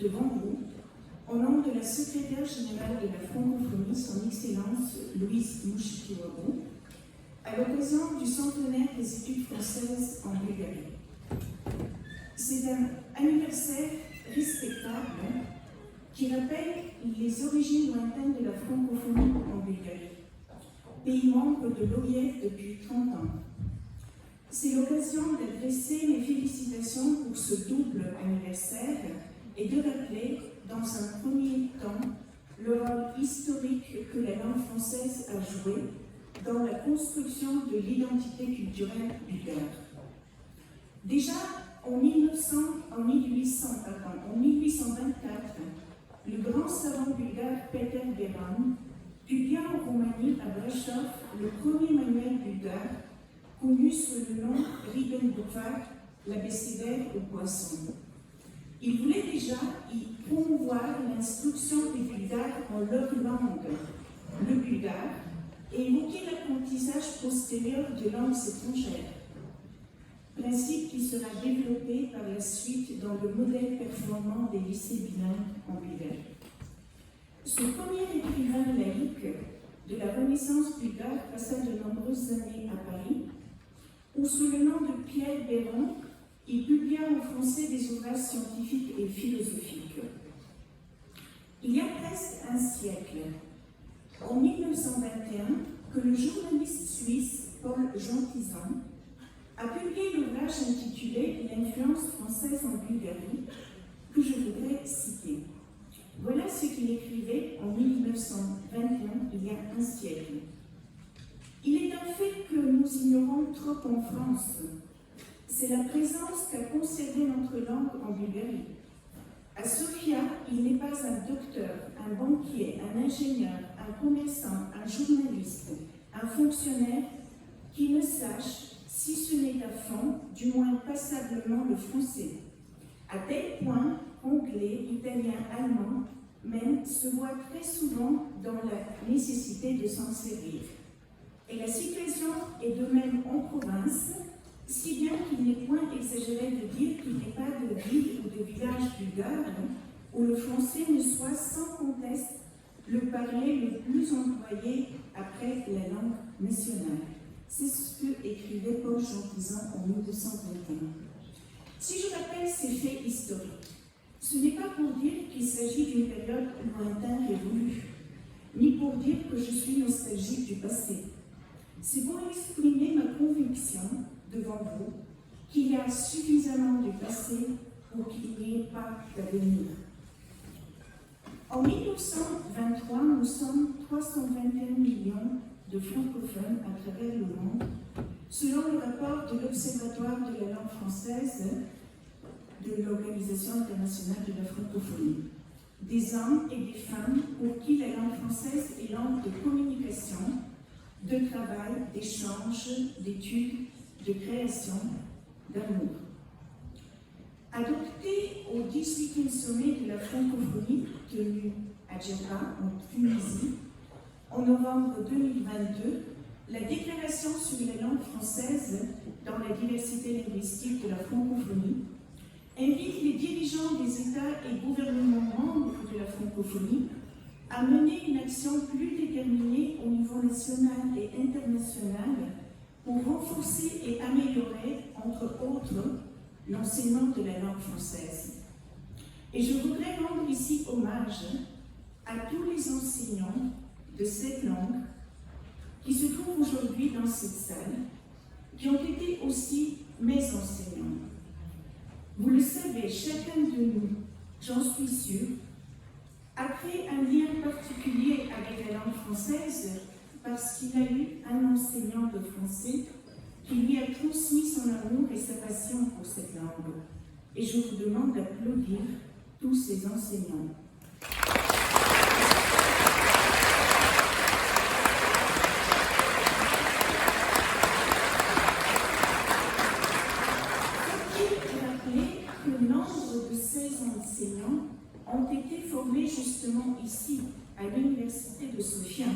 devant vous, au nom de la secrétaire générale de la francophonie, son Excellence Louise Mushikiwabo, à l'occasion du centenaire des études françaises en Bulgarie. C'est un anniversaire respectable qui rappelle les origines lointaines de la francophonie en Bulgarie, pays membre de l'OIF depuis 30 ans. C'est l'occasion d'adresser mes félicitations pour ce double anniversaire et de rappeler, dans un premier temps, le rôle historique que la langue française a joué dans la construction de l'identité culturelle bulgare. Déjà, en 1824, le grand savant bulgare Peter Beran publia en Roumanie, à Brașov, le premier manuel bulgare connu sous le nom Ribbentrop, l'abécédaire aux poissons. Il voulait déjà y promouvoir l'instruction des Bulgares en leur langue, le bulgare, et évoquer l'apprentissage postérieur de langues étrangères, principe qui sera développé par la suite dans le modèle performant des lycées bilingues en Bulgarie. Ce premier écrivain laïque de la Renaissance bulgare passa de nombreuses années à Paris, où sous le nom de Pierre Béron, il publia en français des ouvrages scientifiques et philosophiques. Il y a presque un siècle, en 1921, que le journaliste suisse Paul Jean-Tizan a publié l'ouvrage intitulé « L'influence française en Bulgarie » que je voudrais citer. Voilà ce qu'il écrivait en 1921, il y a un siècle. Il est un fait que nous ignorons trop en France. C'est la présence qu'a conservée notre langue en Bulgarie. À Sofia, il n'est pas un docteur, un banquier, un ingénieur, un commerçant, un journaliste, un fonctionnaire qui ne sache, si ce n'est à fond, du moins passablement le français. À tel point, anglais, italien, allemand, même se voient très souvent dans la nécessité de s'en servir. Et la situation est de même en province, si bien qu'il n'est point exagéré de dire qu'il n'y a pas de ville ou de village bulgare où le français ne soit sans conteste le parler le plus employé après la langue nationale. C'est ce que écrivait Paul Jean-Tizan en 1921. Si je rappelle ces faits historiques, ce n'est pas pour dire qu'il s'agit d'une période lointaine révolue, ni pour dire que je suis nostalgique du passé. C'est pour exprimer ma conviction devant vous qu'il y a suffisamment de passé pour qu'il n'y ait pas d'avenir. En 1923, nous sommes 321 millions de francophones à travers le monde, selon le rapport de l'Observatoire de la langue française de l'Organisation internationale de la francophonie. Des hommes et des femmes pour qui la langue française est langue de communication, de travail, d'échange, d'études, de création, d'amour. Adopté au 18e sommet de la francophonie tenu à Djerba, en Tunisie, en novembre 2022, la déclaration sur la langue française dans la diversité linguistique de la francophonie invite les dirigeants des États et gouvernements membres de la francophonie à mener une action plus déterminée au niveau national et international pour renforcer et améliorer, entre autres, l'enseignement de la langue française. Et je voudrais rendre ici hommage à tous les enseignants de cette langue qui se trouvent aujourd'hui dans cette salle, qui ont été aussi mes enseignants. Vous le savez, chacun de nous, j'en suis sûre, a créé un lien particulier avec la langue française parce qu'il a eu un enseignant de français qui lui a transmis son amour et sa passion pour cette langue. Et je vous demande d'applaudir tous ces enseignants. Faut-il rappeler que le nombre de ces enseignants ont été formés justement ici, à l'Université de Sofia,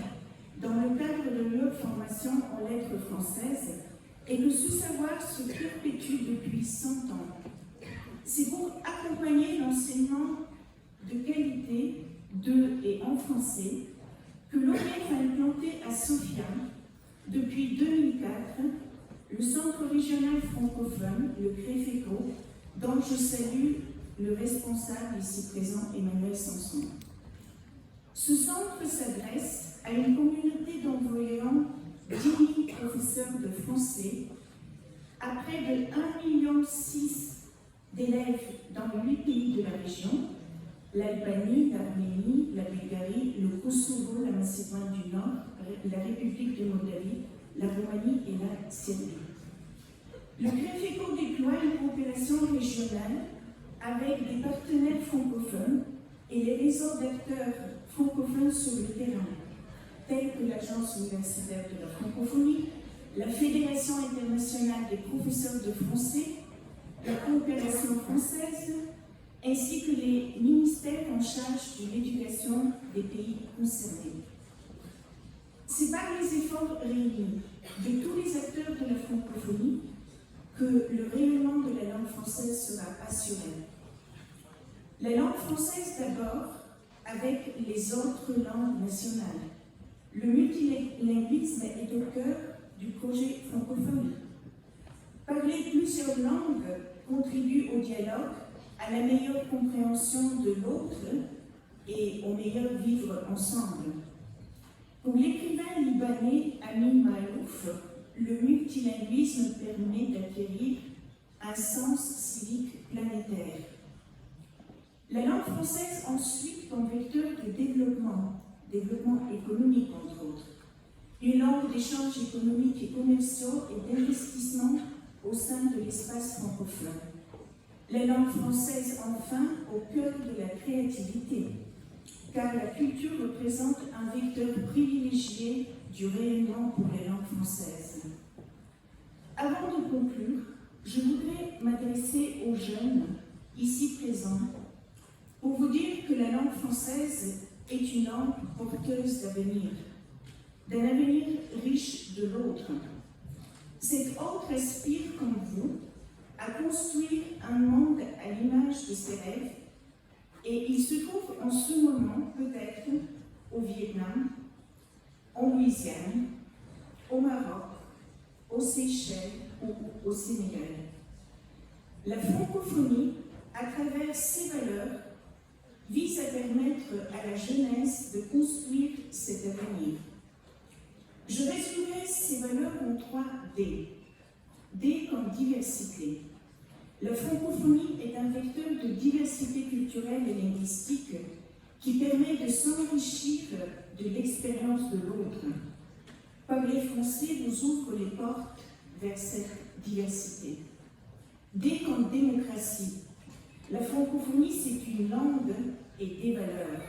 dans le cadre de leur formation en lettres françaises, et que ce savoir se perpétue depuis 100 ans. C'est pour accompagner l'enseignement de et en français, que l'ONF a implanté à Sofia depuis 2004 le Centre régional francophone, le CREFECO, dont je salue le responsable ici présent, Emmanuel Sanson. Ce centre s'adresse à une communauté d'environ 10 000 professeurs de français, à près de 1,6 million d'élèves dans 8 pays de la région, l'Albanie, l'Arménie, la Bulgarie, le Kosovo, la Macédoine du Nord, la République de Moldavie, la Roumanie et la Serbie. Le CREFECO déploie une coopération régionale avec des partenaires francophones et les réseaux d'acteurs francophones sur le terrain, tels que l'Agence universitaire de la francophonie, la Fédération internationale des professeurs de français, la coopération française, ainsi que les ministères en charge de l'éducation des pays concernés. C'est par les efforts réunis de tous les acteurs de la francophonie que le rayonnement de la langue française sera assuré. La langue française d'abord, avec les autres langues nationales. Le multilinguisme est au cœur du projet francophone. Parler plusieurs langues contribue au dialogue, à la meilleure compréhension de l'autre et au meilleur vivre ensemble. Pour l'écrivain libanais Amin Maalouf, le multilinguisme permet d'acquérir un sens civique planétaire. La langue française ensuite comme vecteur de développement économique entre autres, une langue d'échanges économiques et commerciaux et d'investissement au sein de l'espace francophone. La langue française enfin au cœur de la créativité, car la culture représente un vecteur privilégié du rayonnement pour les langues françaises. Avant de conclure, je voudrais m'adresser aux jeunes ici présents pour vous dire que la langue française est une langue porteuse d'avenir, d'un avenir riche de l'autre. Cette autre aspire, comme vous, à construire un monde à l'image de ses rêves, et il se trouve en ce moment peut-être au Vietnam, en Louisiane, au Maroc, aux Seychelles ou au Sénégal. La francophonie, à travers ses valeurs, vise à permettre à la jeunesse de construire cet avenir. Je résumerai ces valeurs en 3 D. D comme diversité. La francophonie est un vecteur de diversité culturelle et linguistique qui permet de s'enrichir de l'expérience de l'autre. Parler français vous ouvre les portes vers cette diversité. D comme démocratie. La francophonie, c'est une langue et des valeurs.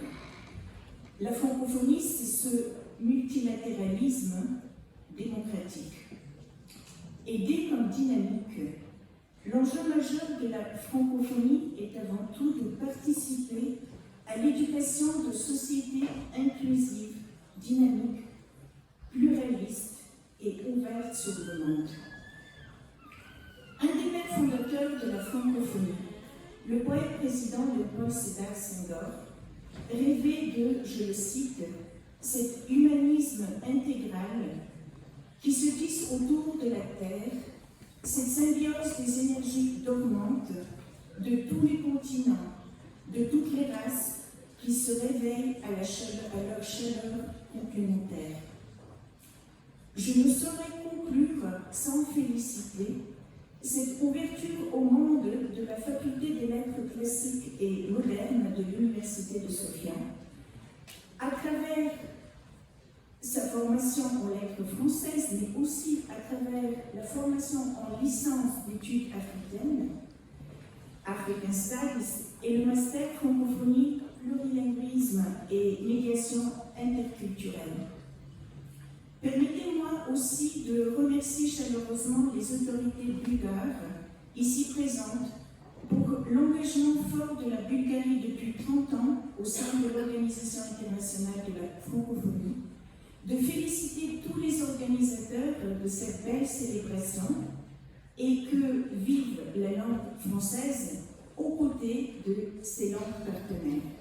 La francophonie, c'est ce multilatéralisme démocratique. Et D comme dynamique. L'enjeu majeur de la francophonie est avant tout de participer à l'éducation de sociétés inclusives, dynamiques, pluralistes et ouvertes sur le monde. Un des pères fondateurs de la francophonie, le poète président Léopold Sédar Senghor, rêvait de, je le cite, cet humanisme intégral qui se tisse autour de la Terre, cette symbiose des énergies dormantes de tous les continents, de toutes les races qui se réveillent à leur chaleur complémentaire. Je ne saurais conclure sans féliciter cette ouverture au monde de la faculté des lettres classiques et modernes de l'Université de Sofia, à travers sa formation en lettres françaises, mais aussi à travers la formation en licence d'études africaines, African Studies, et le master francophonie, plurilinguisme et médiation interculturelle. Permettez-moi aussi de remercier chaleureusement les autorités bulgares ici présentes pour l'engagement fort de la Bulgarie depuis 30 ans au sein de l'Organisation internationale de la francophonie, de féliciter tous les organisateurs de cette belle célébration et que vive la langue française aux côtés de ses langues partenaires.